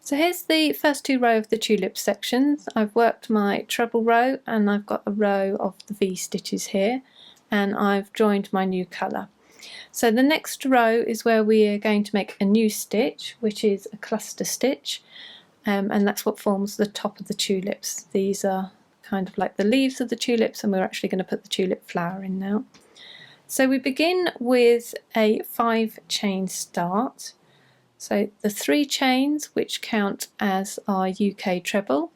So here's the first two rows of the tulip sections. I've worked my treble row and I've got a row of the V stitches here, and I've joined my new colour. So the next row is where we are going to make a new stitch, which is a cluster stitch, and that's what forms the top of the tulips. These are kind of like the leaves of the tulips, and we're actually going to put the tulip flower in now. So we begin with a 5 chain start. So the 3 chains, which count as our UK treble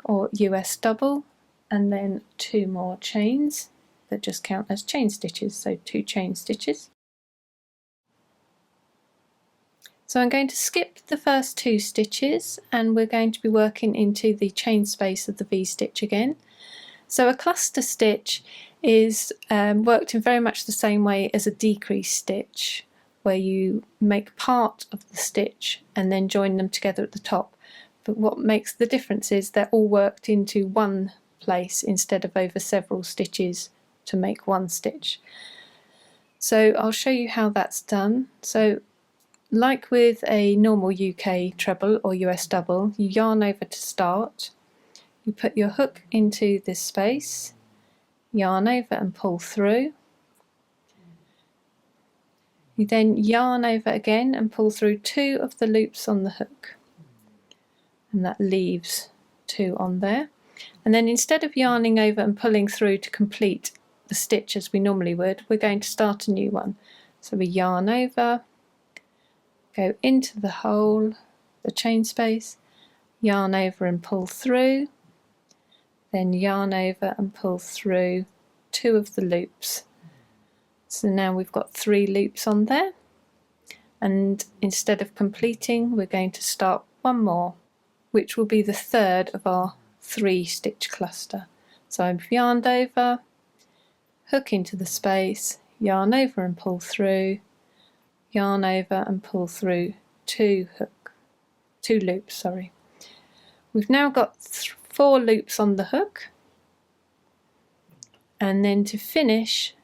or US double, and then 2 more chains that just count as chain stitches, so 2 chain stitches. So I'm going to skip the first 2 stitches, and we're going to be working into the chain space of the V stitch again. So a cluster stitch is worked in very much the same way as a decrease stitch, where you make part of the stitch and then join them together at the top. But what makes the difference is they're all worked into one place instead of over several stitches to make one stitch. So I'll show you how that's done. So like with a normal UK treble or US double, you yarn over to start, you put your hook into this space, yarn over and pull through. You then yarn over again and pull through 2 of the loops on the hook, and that leaves 2 on there. And then instead of yarning over and pulling through to complete the stitch as we normally would, we're going to start a new one. So we yarn over, go into the hole, the chain space, yarn over and pull through, then yarn over and pull through 2 of the loops. So now we've got 3 loops on there, and instead of completing, we're going to start one more, which will be the third of our 3 stitch cluster. So I've yarned over, hook into the space, yarn over and pull through, yarn over and pull through 2 loops, sorry. We've now got 4 loops on the hook, and then to finish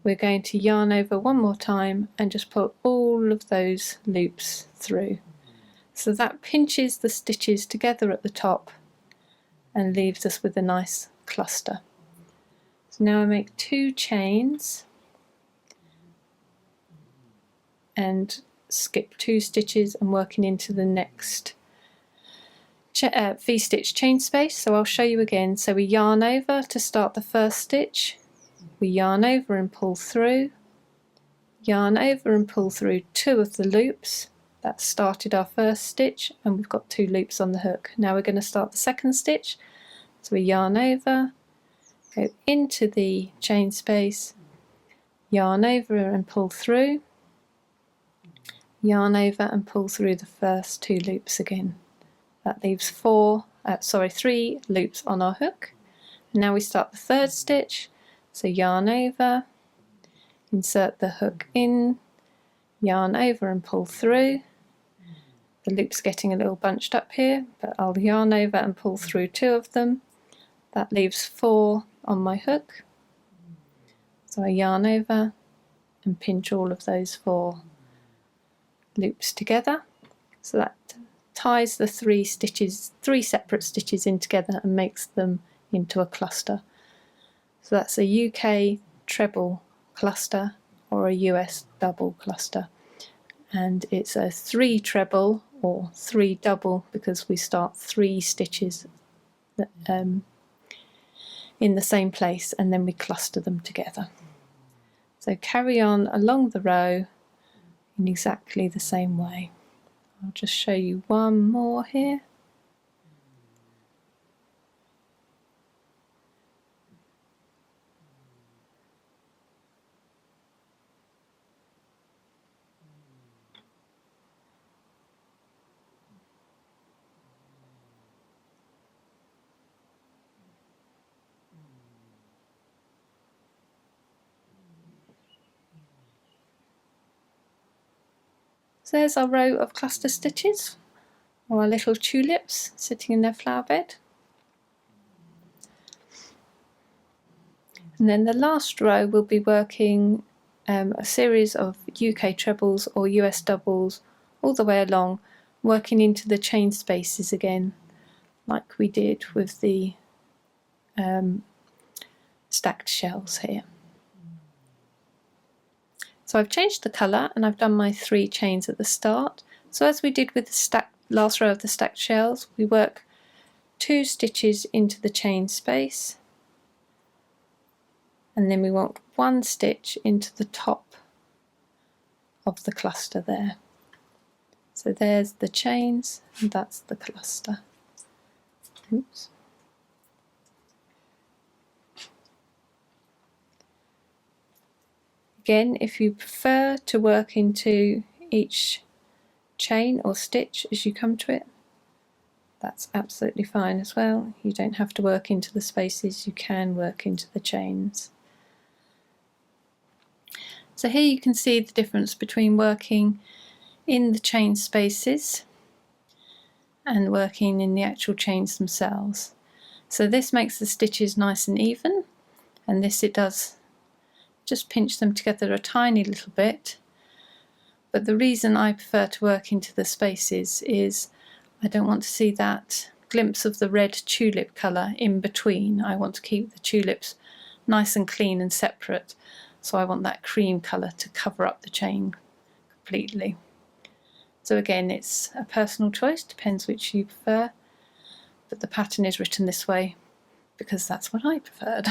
we're going to yarn over one more time and just pull all of those loops through. So that pinches the stitches together at the top and leaves us with a nice cluster. So now I make 2 chains and skip 2 stitches and working into the next V-stitch chain space. So I'll show you again. So we yarn over to start the first stitch, we yarn over and pull through, yarn over and pull through 2 of the loops. That started our first stitch, and we've got 2 loops on the hook. Now we're going to start the second stitch. So we yarn over, go into the chain space, yarn over and pull through, yarn over and pull through the first 2 loops again. That leaves 3 loops on our hook. Now we start the third stitch, so yarn over, insert the hook in, yarn over and pull through. The loop's getting a little bunched up here, but I'll yarn over and pull through 2 of them. That leaves 4 on my hook. So I yarn over and pinch all of those 4 loops together. So that ties the 3 separate stitches in together and makes them into a cluster. So that's a UK treble cluster or a US double cluster, and it's a 3 treble or 3 double because we start 3 stitches in the same place and then we cluster them together. So carry on along the row in exactly the same way. I'll just show you one more here. So there's our row of cluster stitches, or our little tulips sitting in their flower bed. And then the last row we'll be working a series of UK trebles or US doubles all the way along, working into the chain spaces again, like we did with the stacked shells here. So I've changed the colour and I've done my 3 chains at the start. So as we did with the last row of the stacked shells, we work 2 stitches into the chain space, and then we want 1 stitch into the top of the cluster there. So there's the chains and that's the cluster. Oops. Again, if you prefer to work into each chain or stitch as you come to it, that's absolutely fine as well. You don't have to work into the spaces, you can work into the chains. So here you can see the difference between working in the chain spaces and working in the actual chains themselves. So this makes the stitches nice and even, and this it does just pinch them together a tiny little bit. But the reason I prefer to work into the spaces is I don't want to see that glimpse of the red tulip colour in between. I want to keep the tulips nice and clean and separate, so I want that cream colour to cover up the chain completely. So again, it's a personal choice, depends which you prefer, but the pattern is written this way because that's what I preferred.